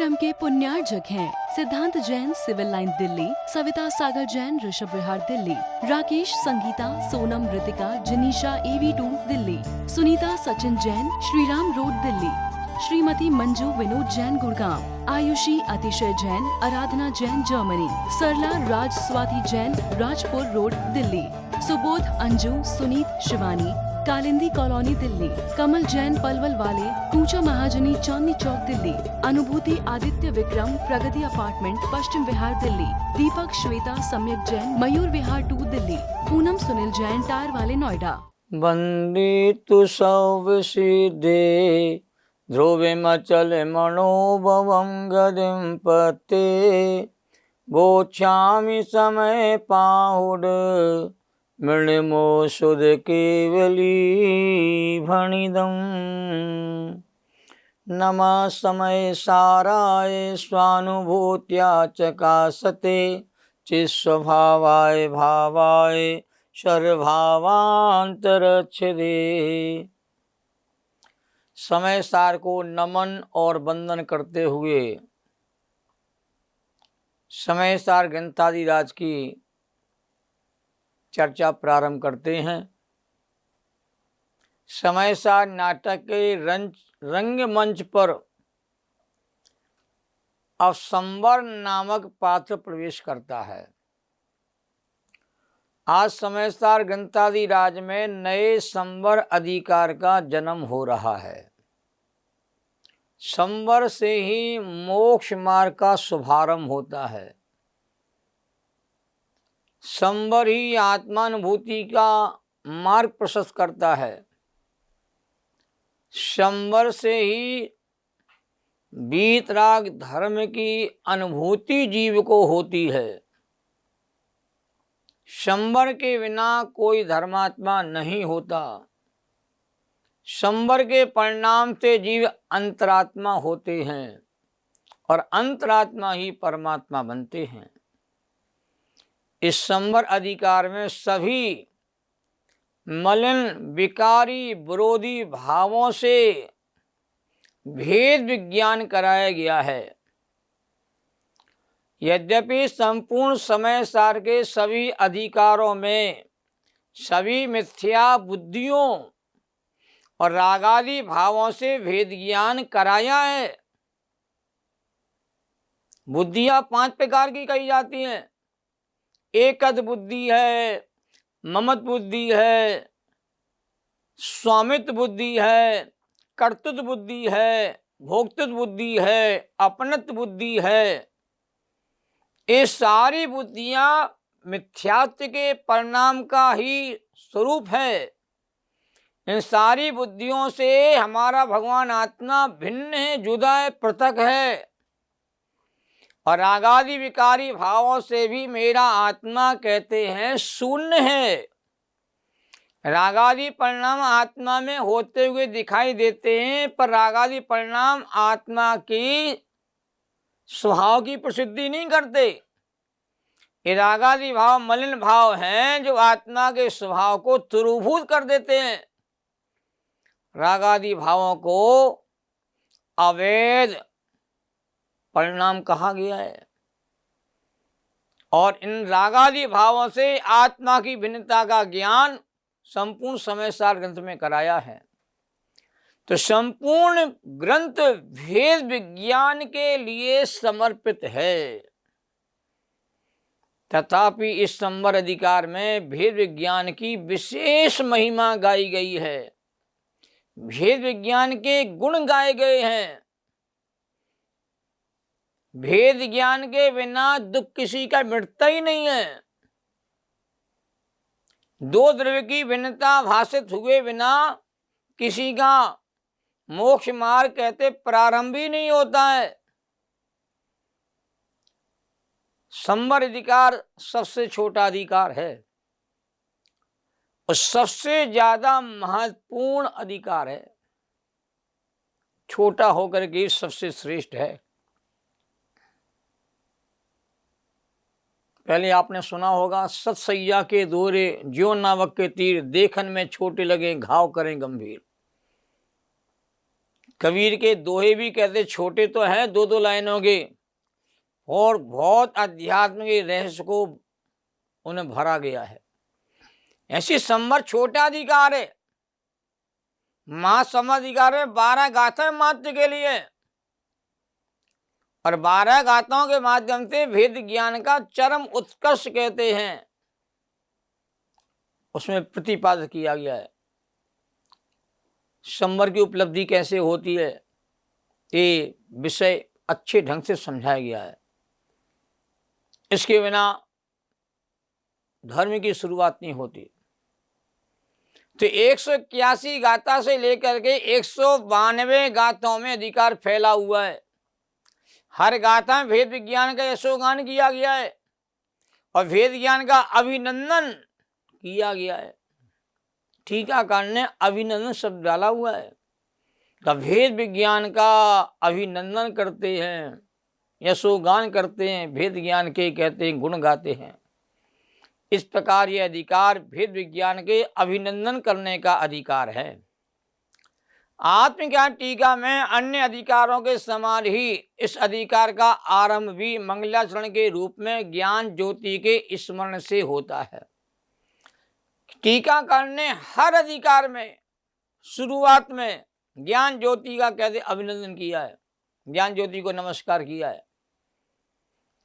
कार्यक्रम के पुण्यार्जक हैं सिद्धांत Jain civil line Delhi, Savita Sagar Jain Rishabh Vihar Delhi, Rakesh Sangeeta Sonam Ritika जनीशा AV2 Delhi, Sunita Sachin Jain Shriram road Delhi, Shrimati Manju Vinod Jain Gurgaon, Ayushi अतिशय जैन आराधना जैन जर्मनी, सरला राज स्वाति जैन राजपुर रोड दिल्ली, सुबोध अंजू सुनीत शिवानी कालिंदी कॉलोनी दिल्ली, कमल जैन पलवल वाले कूचा महाजनी चांदनी चौक दिल्ली, अनुभूति आदित्य विक्रम प्रगति अपार्टमेंट पश्चिम विहार दिल्ली, दीपक श्वेता सम्यक जैन मयूर विहार 2 दिल्ली, पूनम सुनील जैन टायर वाले नोएडा। वंदितु सौविसिद्धे ध्रुविमचल मनोभवं गदिं पते गोच्छामि समय पाहुड मृणिमो सुध केवली भणिदम् नमः समय साराय स्वानुभूत्या चकासते चिस्वभावाय भावाय सर्वभावांतरच्छदे। समय सार को नमन और वंदन करते हुए समय सार ग्रंथादिराज की चर्चा प्रारंभ करते हैं। समय सार नाटक के रंगमंच पर अब संवर नामक पात्र प्रवेश करता है। आज समय सार ग्रंथादिराज में नए संवर अधिकार का जन्म हो रहा है। संवर से ही मोक्ष मार्ग का शुभारंभ होता है। संवर ही आत्मानुभूति का मार्ग प्रशस्त करता है। संवर से ही वीतराग धर्म की अनुभूति जीव को होती है। संवर के बिना कोई धर्मात्मा नहीं होता। संवर के परिणाम से जीव अंतरात्मा होते हैं और अंतरात्मा ही परमात्मा बनते हैं। इस संवर अधिकार में सभी मलिन विकारी विरोधी भावों से भेद विज्ञान कराया गया है। यद्यपि संपूर्ण समय सार के सभी अधिकारों में सभी मिथ्या बुद्धियों और रागादि भावों से भेद ज्ञान कराया है। बुद्धियां 5 प्रकार की कही जाती हैं। एकद बुद्धि है, ममत बुद्धि है, स्वामित्व बुद्धि है, कर्तृत्व बुद्धि है, भोक्तृत्व बुद्धि है, अपनत्व बुद्धि है। ये सारी बुद्धियां मिथ्यात्व के परिणाम का ही स्वरूप है। इन सारी बुद्धियों से हमारा भगवान आत्मा भिन्न है, जुदा है, पृथक है। और रागादि विकारी भावों से भी मेरा आत्मा कहते हैं शून्य है। रागादि परिणाम आत्मा में होते हुए दिखाई देते हैं, पर रागादि परिणाम आत्मा की स्वभाव की प्रसिद्धि नहीं करते। ये रागादि भाव मलिन भाव हैं जो आत्मा के स्वभाव को तुरूभूत कर देते हैं। रागादि भावों को अवैध परिणाम कहा गया है और इन रागादि भावों से आत्मा की भिन्नता का ज्ञान संपूर्ण समय सार ग्रंथ में कराया है। तो संपूर्ण ग्रंथ भेद विज्ञान के लिए समर्पित है। तथापि इस संवर अधिकार में भेद विज्ञान की विशेष महिमा गाई गई है। भेद विज्ञान के गुण गाए गए हैं। भेद ज्ञान के बिना दुख किसी का मिटता ही नहीं है। दो द्रव्य की भिन्नता भाषित हुए बिना किसी का मोक्ष मार्ग कहते प्रारंभ ही नहीं होता है। संवर अधिकार सबसे छोटा अधिकार है और सबसे ज्यादा महत्वपूर्ण अधिकार है। छोटा होकर के सबसे श्रेष्ठ है। पहले आपने सुना होगा, सतसैया के दोरे ज्यों नावक के तीर, देखन में छोटे लगे घाव करें गंभीर। कबीर के दोहे भी कहते छोटे तो हैं, दो दो लाइनों के, और बहुत अध्यात्म के रहस्य को उन्हें भरा गया है। ऐसी संवर छोटा अधिकार है, महासमाधिकार में 12 गाथा मात्र के लिए, और 12 गाथाओं के माध्यम से वेद ज्ञान का चरम उत्कर्ष कहते हैं, उसमें प्रतिपादित किया गया है। संवर की उपलब्धि कैसे होती है, ये विषय अच्छे ढंग से समझाया गया है। इसके बिना धर्म की शुरुआत नहीं होती। तो 181 गाथा से लेकर के 192 गाथाओं में अधिकार फैला हुआ है। हर गाथा में वेद विज्ञान का यशोगान किया गया है और वेद ज्ञान का अभिनंदन किया गया है। टीकाकार ने अभिनंदन शब्द डाला हुआ है। तो वेद विज्ञान का अभिनंदन करते हैं, यशोगान करते हैं, वेद ज्ञान के कहते हैं गुण गाते हैं। इस प्रकार यह अधिकार वेद विज्ञान के अभिनंदन करने का अधिकार है। आत्मज्ञान टीका में अन्य अधिकारों के समान ही इस अधिकार का आरंभ भी मंगलाचरण के रूप में ज्ञान ज्योति के स्मरण से होता है। टीकाकार ने हर अधिकार में शुरुआत में ज्ञान ज्योति का कहते अभिनंदन किया है, ज्ञान ज्योति को नमस्कार किया है।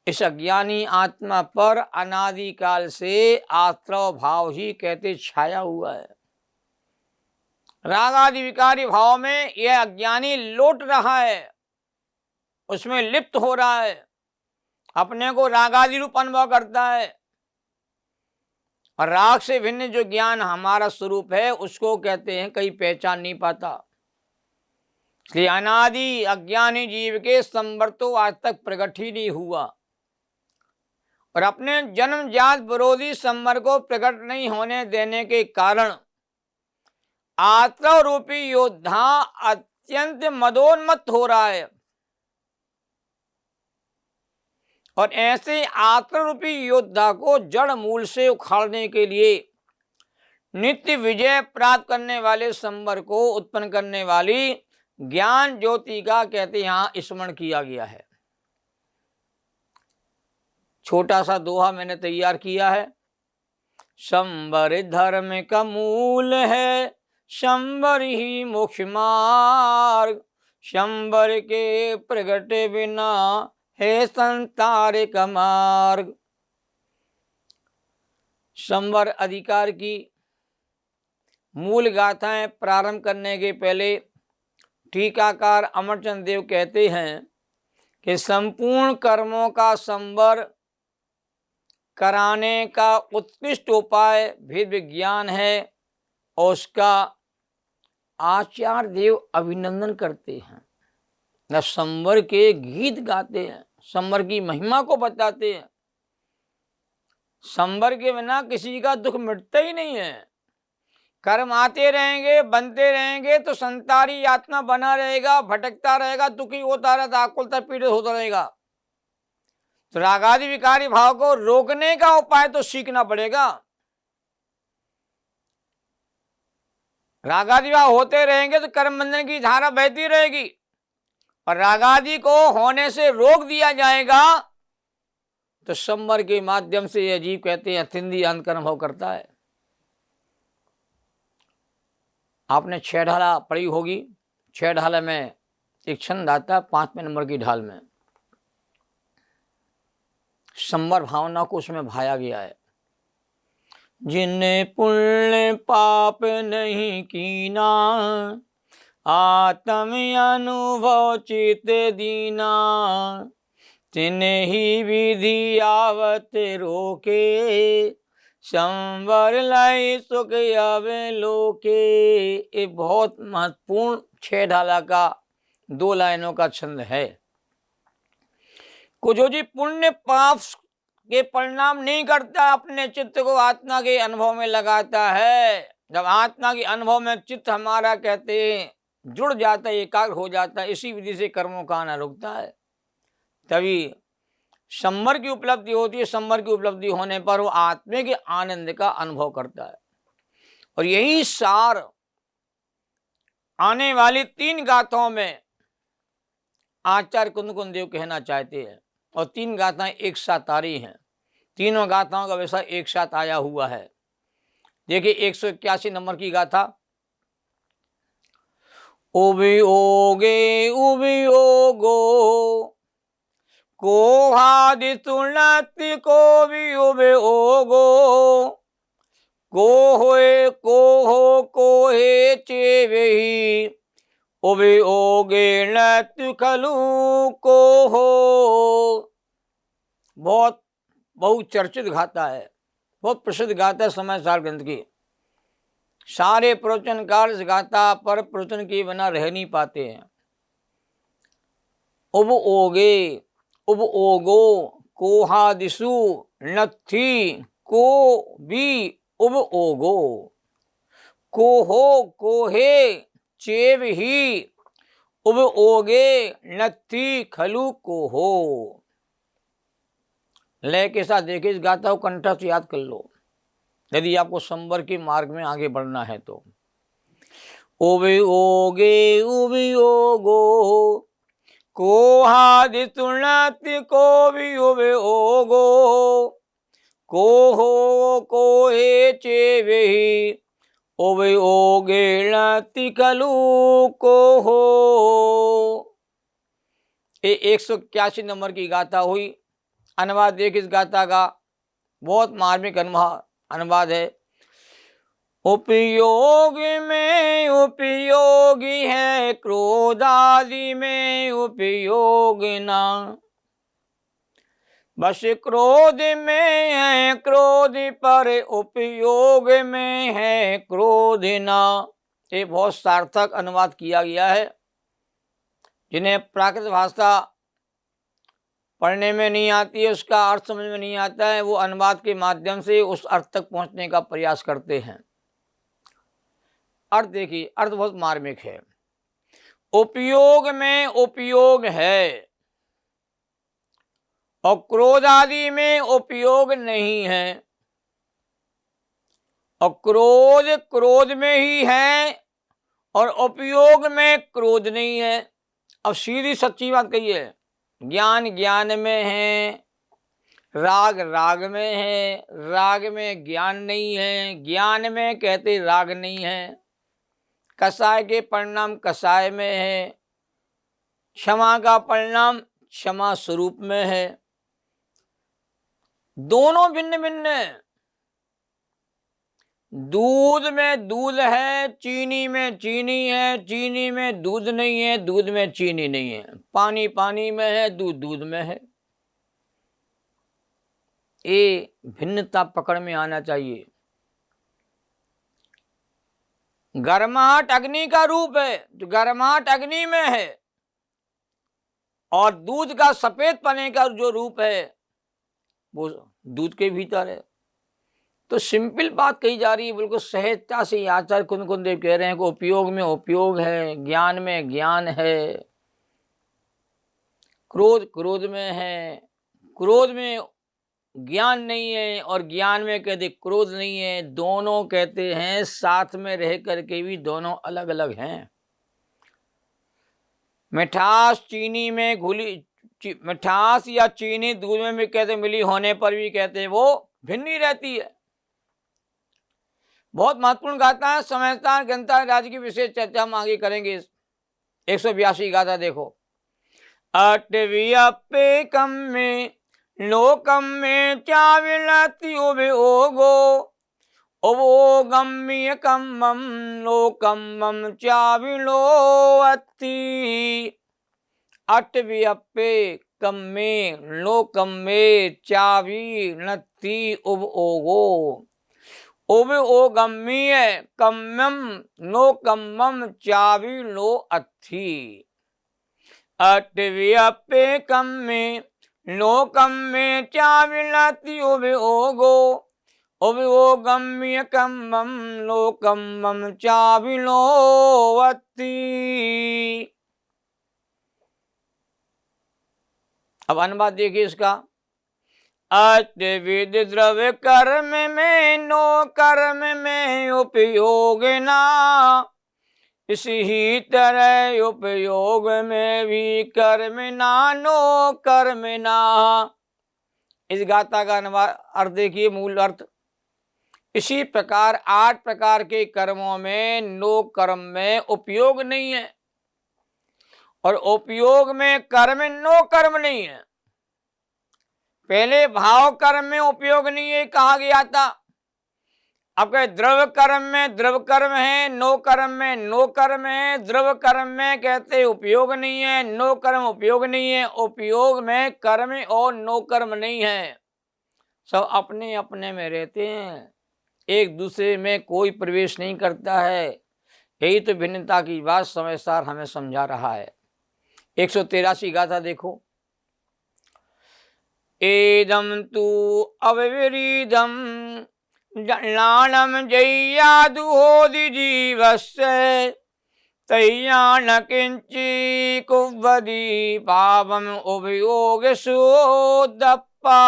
इस अज्ञानी आत्मा पर अनादिकाल से आश्रव भाव ही कहते छाया हुआ है। राग आदि विकारी भाव में यह अज्ञानी लौट रहा है, उसमें लिप्त हो रहा है, अपने को रागादि रूप अनुभव करता है। और राग से भिन्न जो ज्ञान हमारा स्वरूप है उसको कहते हैं कहीं पहचान नहीं पाता। इसलिए अनादि अज्ञानी जीव के संवर तो आज तक प्रकट ही नहीं हुआ, और अपने जन्मजात विरोधी संवर को प्रकट नहीं होने देने के कारण आत्म रूपी योद्धा अत्यंत मदोन्मत्त हो रहा है। और ऐसे आत्म रूपी योद्धा को जड़ मूल से उखाड़ने के लिए नित्य विजय प्राप्त करने वाले संवर को उत्पन्न करने वाली ज्ञान ज्योति का कहते यहां स्मरण किया गया है। छोटा सा दोहा मैंने तैयार किया है। संवर धर्म का मूल है, संवर ही मोक्ष मार्ग, संवर के प्रगट बिना है संसार का मार्ग। संवर अधिकार की मूल गाथाएं प्रारंभ करने के पहले टीकाकार अमरचंद देव कहते हैं कि संपूर्ण कर्मों का संवर कराने का उत्कृष्ट उपाय वेद विज्ञान है, और उसका आचार्य देव अभिनंदन करते हैं। न संवर के गीत गाते हैं, संवर की महिमा को बताते हैं। संवर के बिना किसी का दुख मिटता ही नहीं है। कर्म आते रहेंगे, बनते रहेंगे तो संसारी आत्मा बना रहेगा, भटकता रहेगा, दुखी होता रहेगा, आकुलता पीड़ित होता रहेगा। तो रागादि विकारी भाव को रोकने का उपाय तो सीखना पड़ेगा। रागादि भाव होते रहेंगे तो कर्म बंधन की धारा बहती रहेगी, और रागादि को होने से रोक दिया जाएगा तो संवर के माध्यम से यह जीव कहते हैं अतिंद्रिय अंत अनुभव करता है। आपने 6 ढाला पढ़ी होगी। 6 ढाला में एक छंद आता है 5वें नंबर की ढाल में, संवर भावना को उसमें भाया गया है। जिन्हें पुण्य पाप नहीं कीना, आत्म अनुभव चित दीना, तिन्हें ही विधि आवत रोके, संवर लाई सुख आवे लोके। ये बहुत महत्वपूर्ण 6 ढाला का 2 लाइनों का छंद है। कुछ जी पुण्य पाप के परिणाम नहीं करता, अपने चित्त को आत्मा के अनुभव में लगाता है। जब आत्मा के अनुभव में चित्त हमारा कहते हैं जुड़ जाता है, एकाग्र हो जाता है, इसी विधि से कर्मों का आना रुकता है, तभी संवर की उपलब्धि होती है। संवर की उपलब्धि होने पर वो आत्मा के आनंद का अनुभव करता है। और यही सार आने वाली 3 गाथाओं में आचार्य कुंद देव कहना चाहते हैं, और 3 गाथाएं एक साथ आ रही हैं। तीनों गाथाओं का वैसा एक साथ आया हुआ है। देखिए 181 नंबर की गाथा। उभियोगे उभियोगो कोहादि तुलति को भी उभियोगो कोहे कोहो कोहे चेवेहि उभियोगे नत्य खलु कोहो। बहुत बहुचर्चित गाथा है, बहुत प्रसिद्ध गाथा है समय सार ग्रंथ की। सारे प्रवचनकार इस गाथा पर प्रवचन के बिना रह नहीं पाते हैं। उब ओगे उब ओगो कोहादिसु नथी को भी उब ओगो कोहो कोहे चेव ही उब ओगे नथी खलु कोहो। लय के साथ देखिए इस गाथा को कंठस्थ याद कर लो यदि आपको संवर के मार्ग में आगे बढ़ना है तो। उबि ओगे उबि ओगो कोहादि तुलति को भी उबि ओगो कोहो कोहे चेवेहि उबि ओगे नति खलु कोहो। ये 181 नंबर की गाथा हुई। अनुवाद देख इस गाथा का, बहुत मार्मिक अनुवाद है। उपयोग में उपयोगी है क्रोध आदि में उपयोग ना, बस क्रोध में है क्रोध पर उपयोग में है क्रोध ना। ये बहुत सार्थक अनुवाद किया गया है। जिन्हें प्राकृत भाषा पढ़ने में नहीं आती है, उसका अर्थ समझ में नहीं आता है, वो अनुवाद के माध्यम से उस अर्थ तक पहुंचने का प्रयास करते हैं। अर्थ देखिए, अर्थ बहुत मार्मिक है। उपयोग में उपयोग है और क्रोध आदि में उपयोग नहीं है, और क्रोध क्रोध में ही है और उपयोग में क्रोध नहीं है। अब सीधी सच्ची बात कहिए, ज्ञान ज्ञान में है, राग राग में है, राग में ज्ञान नहीं है, ज्ञान में कहते राग नहीं है, कसाय के परिणाम कसाय में है, क्षमा का परिणाम क्षमा स्वरूप में है। दोनों भिन्न भिन्न है। दूध में दूध है, चीनी में चीनी है, चीनी में दूध नहीं है, दूध में चीनी नहीं है, पानी पानी में है, दूध दूध में है। ये भिन्नता पकड़ में आना चाहिए। गर्माहट अग्नि का रूप है, जो गर्माहट अग्नि में है, और दूध का सफेद पने का जो रूप है वो दूध के भीतर है। तो सिंपल बात कही जा रही है, बिल्कुल सहजता से आचार्य कुंद देव कह रहे हैं कि उपयोग में उपयोग है, ज्ञान में ज्ञान है, क्रोध क्रोध में है, क्रोध में ज्ञान नहीं है, और ज्ञान में कहते क्रोध नहीं है। दोनों कहते हैं साथ में रह करके भी दोनों अलग अलग हैं। मिठास चीनी में घुली, मिठास या चीनी दूध में भी कहते मिली होने पर भी कहते वो भिन्न ही रहती है। बहुत महत्वपूर्ण गाथा है। समयस्थान ग्रंथा राज्य की विशेष चर्चा हम आगे करेंगे। 182 गाथा देखो। अटव्यपे कम में लोकम में चाविलति उभयोगो उभोगम्य कम्मम लोकम्मम चाविलो अति। अटव्यपे कम में लोकम में चाविलति उभयोगो उब ओ गम्मीय कम्मम नो कम्मम चावी लो अथी। अटव्यपे कम्मे नो कम्मे चाविलति उब ओगो उब ओ गम्मीय कम्मम नो कम्मम चावी लो अथी। अब अनुवाद देखिए इसका। अष्टविध द्रव्य कर्म में नो कर्म में उपयोग ना, इसी ही तरह उपयोग में भी कर्मणा नो कर्मणा। इस गाथा का अर्थ देखिए, मूल अर्थ, इसी प्रकार 8 प्रकार के कर्मों में नो कर्म में उपयोग नहीं है और उपयोग में कर्म नो कर्म नहीं है। पहले भाव कर्म में उपयोग नहीं है कहा गया था, अब कहे द्रव्य कर्म में द्रव्य कर्म है, नो कर्म में नो कर्म है। द्रव्य कर्म में कहते उपयोग नहीं है, नो कर्म उपयोग नहीं है। उपयोग में कर्म और नो कर्म नहीं है, सब अपने अपने में रहते हैं, एक दूसरे में कोई प्रवेश नहीं करता है। यही तो भिन्नता की बात समय सार हमें समझा रहा है। 183 गाथा देखो। एदम तु अविरीदम नाणम जय्यादुहोदि जीवस्य तय्यान किंचि कुवदी पावम उपयोग सोदप्पा।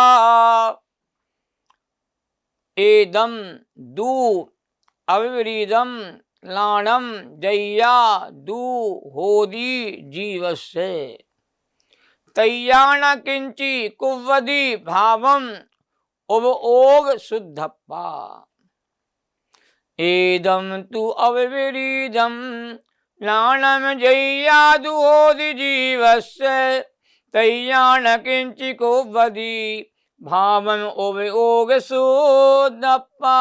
एदम दु अविरीदम लाणम जय्या दु होदी जीवस्य तय्यान किंचि कुवदी भावम उपयोग शुद्धप्पा। एदम तु अविरीदम लाणम जय्या दु होदी जीवस्य तय्यान किंचि कुवदी भावम उपयोग शुद्धप्पा।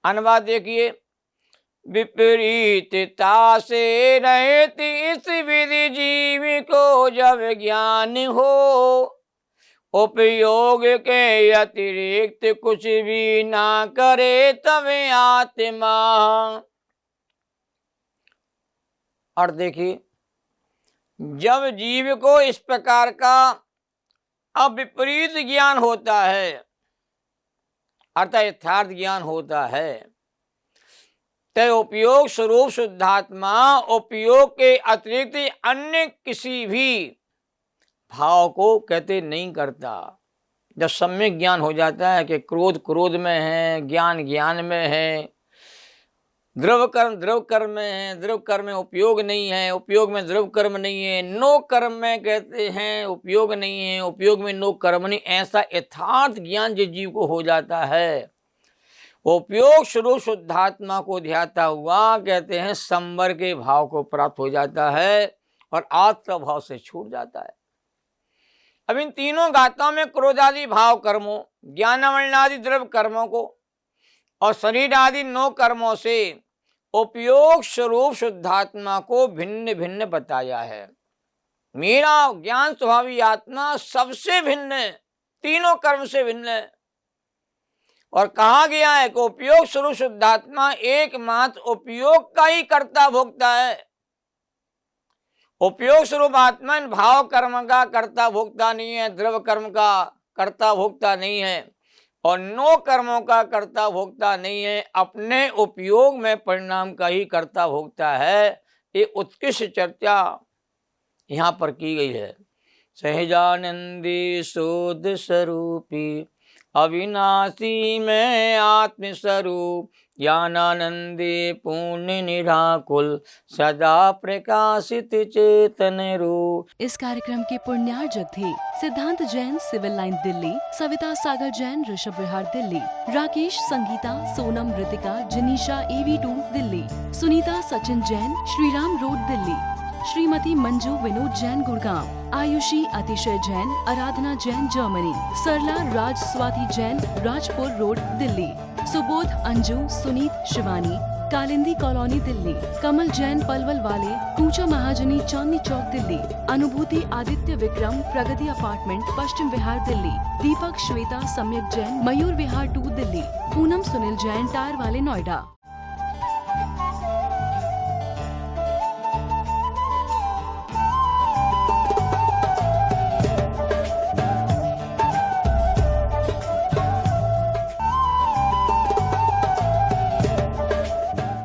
अनुवाद देखिए। विपरीतता से रहती इस विधि जीव को जब ज्ञान हो, उपयोग के अतिरिक्त कुछ भी ना करे तब आत्मा। और देखिए, जब जीव को इस प्रकार का अविपरीत ज्ञान होता है, अर्थात यथार्थ ज्ञान होता है, तो उपयोग स्वरूप शुद्धात्मा उपयोग के अतिरिक्त अन्य किसी भी भाव को कहते नहीं करता। जब सम्यक ज्ञान हो जाता है कि क्रोध क्रोध में है, ज्ञान ज्ञान में है, द्रव्य कर्म में है, द्रव्य कर्म में उपयोग नहीं है, उपयोग में द्रव्य कर्म नहीं है, नो कर्म में कहते हैं उपयोग नहीं है, उपयोग में नो कर्म नहीं, ऐसा यथार्थ ज्ञान जिस जीव को हो जाता है, उपयोग स्वरूप शुद्धात्मा को ध्याता हुआ कहते हैं संवर के भाव को प्राप्त हो जाता है और आत्म भाव से छूट जाता है। अब इन तीनों गाथाओं में क्रोध आदि भाव कर्मों, ज्ञान आदि द्रव्य कर्मों को और शरीर आदि नो कर्मों से उपयोग स्वरूप शुद्धात्मा को भिन्न भिन्न बताया है। मेरा ज्ञान स्वभावी आत्मा सबसे भिन्न है, तीनों कर्म से भिन्न है। और कहा गया है कि उपयोग स्वरूप शुद्धात्मा एकमात्र उपयोग का ही कर्ता भोक्ता है। उपयोग स्वरूप आत्मा इन भाव कर्म का कर्ता भोक्ता नहीं है, द्रव्य कर्म का कर्ता भोक्ता नहीं है और नो कर्मों का कर्ता भोक्ता नहीं है, अपने उपयोग में परिणाम का ही कर्ता भोक्ता है। ये उत्कृष्ट चर्चा यहाँ पर की गई है। सहजानंदी शोध स्वरूपी अविनाशी में आत्मस्वरूप ज्ञानानंदे पूर्ण निराकुल सदा प्रकाशित चेतन रूप। इस कार्यक्रम के पुण्यार्जक थे सिद्धांत Jain civil line Delhi, Savita Sagar Jain Rishabh Vihar Delhi, Rakesh Sangeeta Sonam Ritika जनीशा AV2 Delhi, Sunita Sachin Jain Shriram road Delhi, Shrimati Manju Vinod Jain Gurgaon, Ayushi अतिशय जैन आराधना जैन जर्मनी, सरला राज स्वाति जैन राजपुर रोड दिल्ली, सुबोध अंजू सुनीत शिवानी कालिंदी कॉलोनी दिल्ली, कमल जैन पलवल वाले कूचा महाजनी चांदनी चौक दिल्ली, अनुभूति आदित्य विक्रम प्रगति अपार्टमेंट पश्चिम विहार दिल्ली, दीपक श्वेता सम्यक जैन मयूर विहार 2 दिल्ली, पूनम सुनील जैन टायर वाले नोएडा।